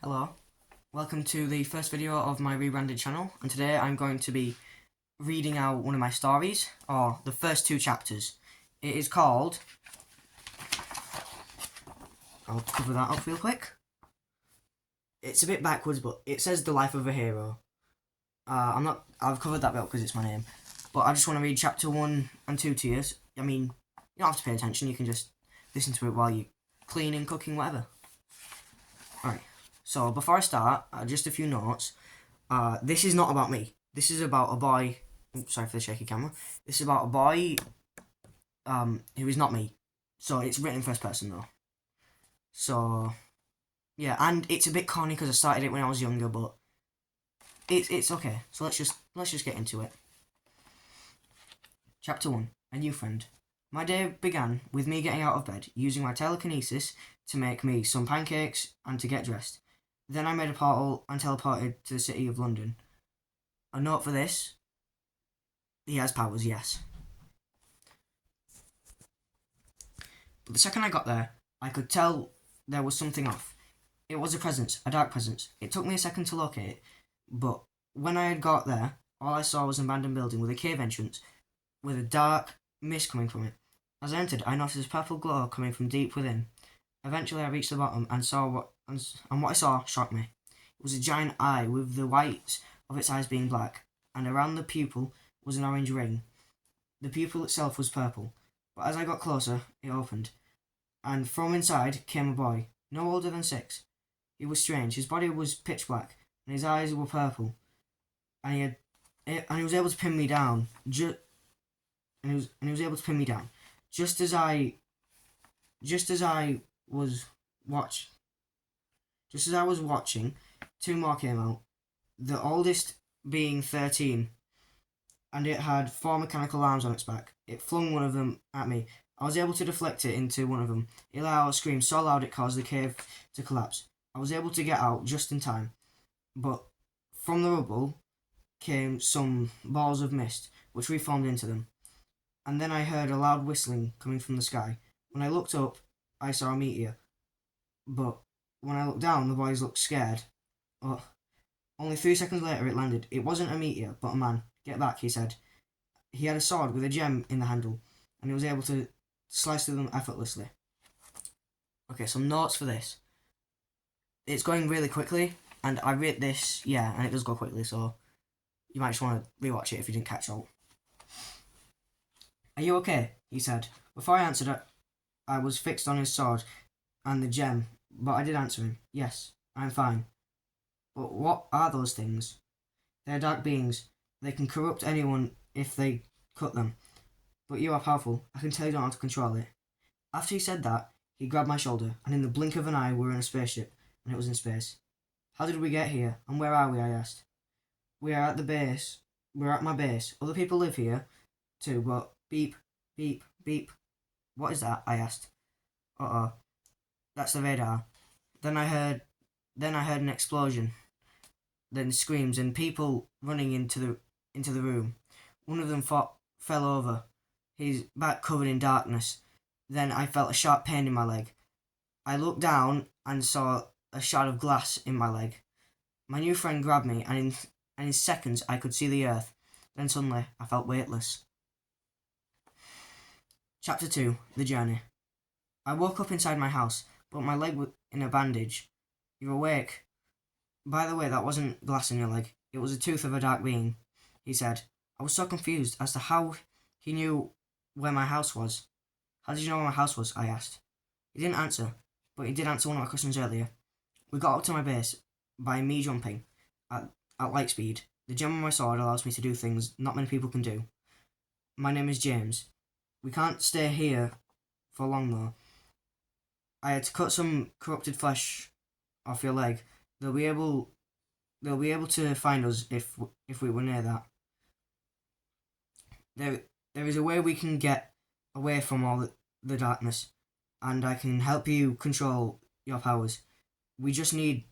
Hello, welcome to the first video of my rebranded channel, and today I'm going to be reading out one of my stories, or the first two chapters. It is called, I'll cover that up real quick. It's a bit backwards, but it says The Life of a Hero. I've covered that bit because it's my name, but I just want to read chapter 1 and 2 to you. I mean, you don't have to pay attention, you can just listen to it while you're cleaning, cooking, whatever. Alright. So, before I start, just a few notes. This is not about me. This is about a boy... Oops, sorry for the shaky camera. This is about a boy who is not me. So, it's written in first person, though. So, yeah, and it's a bit corny because I started it when I was younger, but it's okay. So, let's just get into it. Chapter 1. A New Friend. My day began with me getting out of bed, using my telekinesis to make me some pancakes and to get dressed. Then I made a portal and teleported to the city of London. A note for this: he has powers, yes. But the second I got there, I could tell there was something off. It was a presence, a dark presence. It took me a second to locate it, but when I had got there, all I saw was an abandoned building with a cave entrance, with a dark mist coming from it. As I entered, I noticed a purple glow coming from deep within. Eventually, I reached the bottom and what I saw shocked me. It was a giant eye with the whites of its eyes being black, and around the pupil was an orange ring. The pupil itself was purple, but as I got closer, it opened, and from inside came a boy, no older than 6. He was strange. His body was pitch black, and his eyes were purple, and he was able to pin me down. Just as I was watching, 2 more came out, the oldest being 13, and it had 4 mechanical arms on its back. It flung one of them at me. I was able to deflect it into one of them. It let out a scream so loud it caused the cave to collapse. I was able to get out just in time, but from the rubble came some balls of mist, which reformed into them. And then I heard a loud whistling coming from the sky. When I looked up, I saw a meteor, but when I looked down, the boys looked scared. Oh, only 3 seconds later it landed. It wasn't a meteor, but a man. Get back, he said. He had a sword with a gem in the handle, and he was able to slice through them effortlessly. Okay, some notes for this. It's going really quickly, and I rate this, and it does go quickly, so you might just want to rewatch it if you didn't catch all. Are you okay? He said. Before I answered, I was fixed on his sword and the gem, but I did answer him. Yes, I'm fine. But what are those things? They're dark beings. They can corrupt anyone if they cut them. But you are powerful. I can tell you don't know how to control it. After he said that, he grabbed my shoulder, and in the blink of an eye we were in a spaceship, and it was in space. How did we get here, and where are we? I asked. We are at the base. We're at my base. Other people live here, too, but beep, beep, beep. What is that? I asked. Uh-oh. That's the radar. Then I heard an explosion. Then screams and people running into the room. One of them fell over, his back covered in darkness. Then I felt a sharp pain in my leg. I looked down and saw a shard of glass in my leg. My new friend grabbed me, and in seconds I could see the earth. Then suddenly I felt weightless. Chapter 2. The Journey. I woke up inside my house, but my leg was in a bandage. You're awake. By the way, that wasn't glass in your leg. It was a tooth of a dark being, he said. I was so confused as to how he knew where my house was. How did you know where my house was? I asked. He didn't answer, but he did answer one of my questions earlier. We got up to my base by me jumping at light speed. The gem on my sword allows me to do things not many people can do. My name is James. We can't stay here for long though. I had to cut some corrupted flesh off your leg. They'll be able to find us if we were near that. There is a way we can get away from all the darkness, and I can help you control your powers. We just need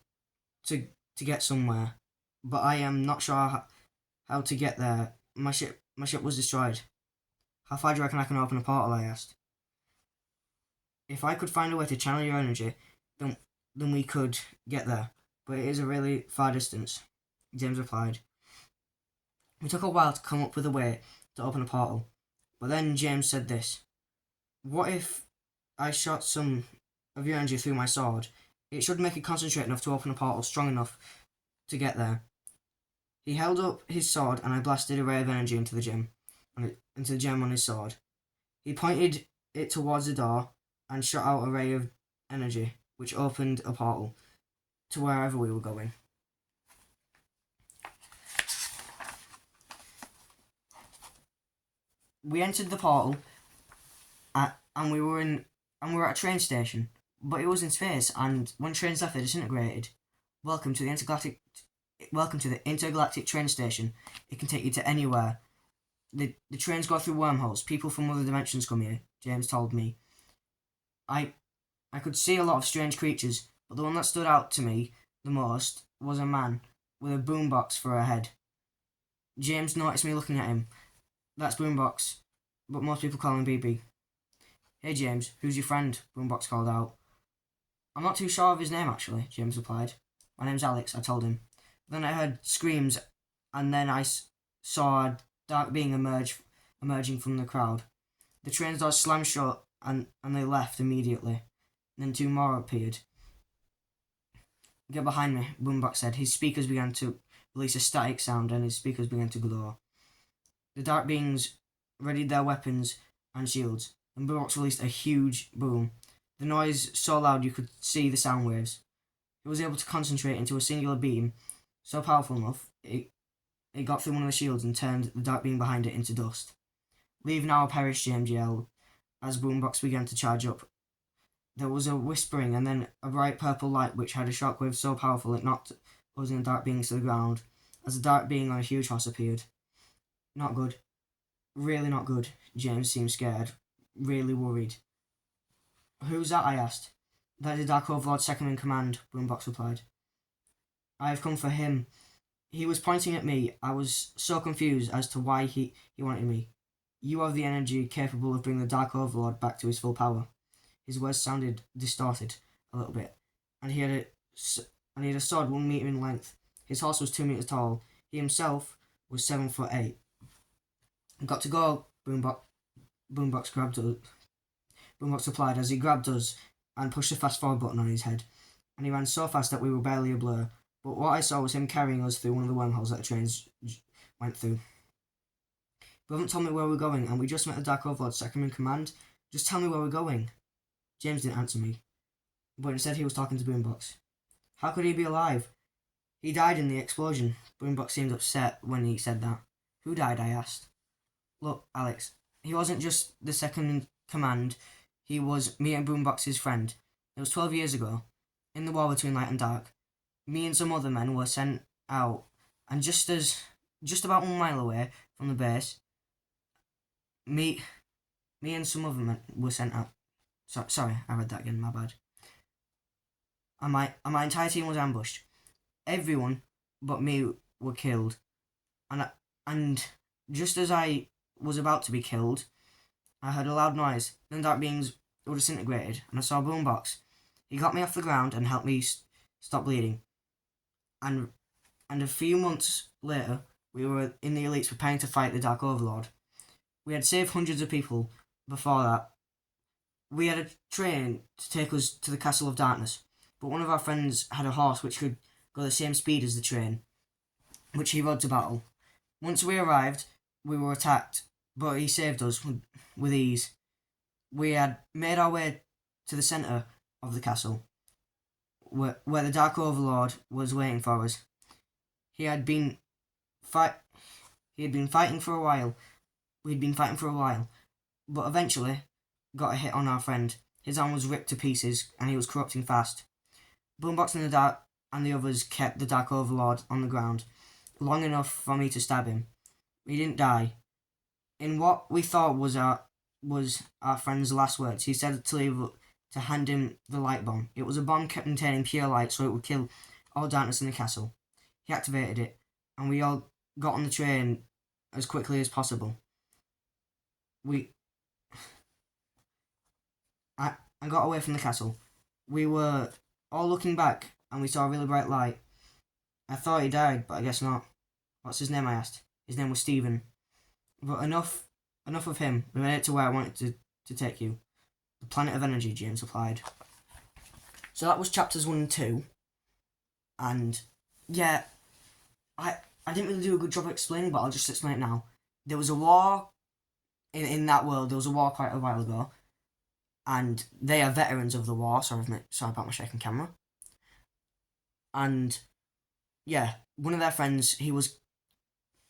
to get somewhere, but I am not sure how to get there. My ship was destroyed. How far do you reckon I can open a portal? I asked. If I could find a way to channel your energy, then we could get there. but it is a really far distance, James replied. It took a while to come up with a way to open a portal, but then James said this. What if I shot some of your energy through my sword? It should make it concentrate enough to open a portal strong enough to get there. He held up his sword and I blasted a ray of energy into the gem on his sword. He pointed it towards the door and shot out a ray of energy, which opened a portal to wherever we were going. We entered the portal and we were at a train station, but it was in space, and when trains left they disintegrated. Welcome to the intergalactic train station. It can take you to anywhere. The trains go through wormholes. People from other dimensions come here, James told me. I could see a lot of strange creatures, but the one that stood out to me the most was a man with a boombox for a head. James noticed me looking at him. That's Boombox, but most people call him BB. Hey James, who's your friend? Boombox called out. I'm not too sure of his name actually, James replied. My name's Alex, I told him. Then I heard screams, and then I saw a dark being emerging from the crowd. The train's doors slammed shut, and they left immediately. Then two more appeared. Get behind me, Boombox said. His speakers began to release a static sound, and his speakers began to glow. The dark beings readied their weapons and shields, and Boombox released a huge boom. The noise so loud you could see the sound waves. He was able to concentrate into a singular beam, so powerful enough, it got through one of the shields and turned the dark being behind it into dust. Leave now or perish, James yelled, as Boombox began to charge up. There was a whispering and then a bright purple light which had a shockwave so powerful it knocked us and the dark beings to the ground, as a dark being on a huge horse appeared. Not good. Really not good. James seemed scared, really worried. Who's that? I asked. That is the Dark Overlord's second in command, Boombox replied. I have come for him. He was pointing at me. I was so confused as to why he wanted me. You have the energy capable of bringing the Dark Overlord back to his full power. His words sounded distorted a little bit, and he had a sword 1 meter in length. His horse was 2 meters tall. He himself was 7'8". Got to go, Boombox replied as he grabbed us and pushed the fast forward button on his head, and he ran so fast that we were barely a blur, but what I saw was him carrying us through one of the wormholes that the trains went through. You haven't told me where we're going, and we just met the Dark Overlord's second in command. Just tell me where we're going. James didn't answer me, but instead he was talking to Boombox. How could he be alive? He died in the explosion. Boombox seemed upset when he said that. Who died? I asked. Look, Alex, he wasn't just the second in command, he was me and Boombox's friend. It was 12 years ago, in the war between light and dark. Me and some other men were sent out, and just about 1 mile away from the base, me and some other men were sent out. Sorry, I read that again, my bad. And my entire team was ambushed. Everyone but me were killed. And just as I was about to be killed, I heard a loud noise. Then dark beings were disintegrated, and I saw Boombox. He got me off the ground and helped me stop bleeding. And a few months later, we were in the elites preparing to fight the Dark Overlord. We had saved hundreds of people before that. We had a train to take us to the Castle of Darkness, but one of our friends had a horse which could go the same speed as the train, which he rode to battle. Once we arrived, we were attacked, but he saved us with ease. We had made our way to the centre of the castle, where the Dark Overlord was waiting for us. He had been fighting for a while. We'd been fighting for a while, but eventually got a hit on our friend. His arm was ripped to pieces, and he was corrupting fast. Boombox and the others kept the Dark Overlord on the ground, long enough for me to stab him. He didn't die. In what we thought was our friend's last words, he said to hand him the light bomb. It was a bomb containing pure light, so it would kill all darkness in the castle. He activated it, and we all got on the train as quickly as possible. I got away from the castle. We were all looking back, and we saw a really bright light. I thought he died, but I guess not. What's his name, I asked. His name was Stephen. But enough of him. We made it to where I wanted to take you. The planet of energy, James replied. So that was chapters 1 and 2. And yeah, I didn't really do a good job of explaining, but I'll just explain it now. There was a war in that world. There was a war quite a while ago, and they are veterans of the war. Sorry about my shaking camera. And yeah, one of their friends, he was.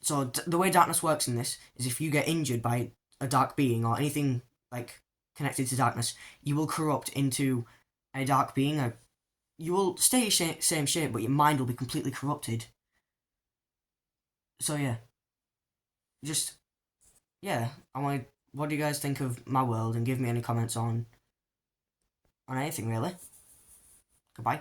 So the way darkness works in this is if you get injured by a dark being or anything like connected to darkness, you will corrupt into a dark being. You will stay same shape, but your mind will be completely corrupted. So yeah, just yeah. What do you guys think of my world, and give me any comments on anything really. Goodbye.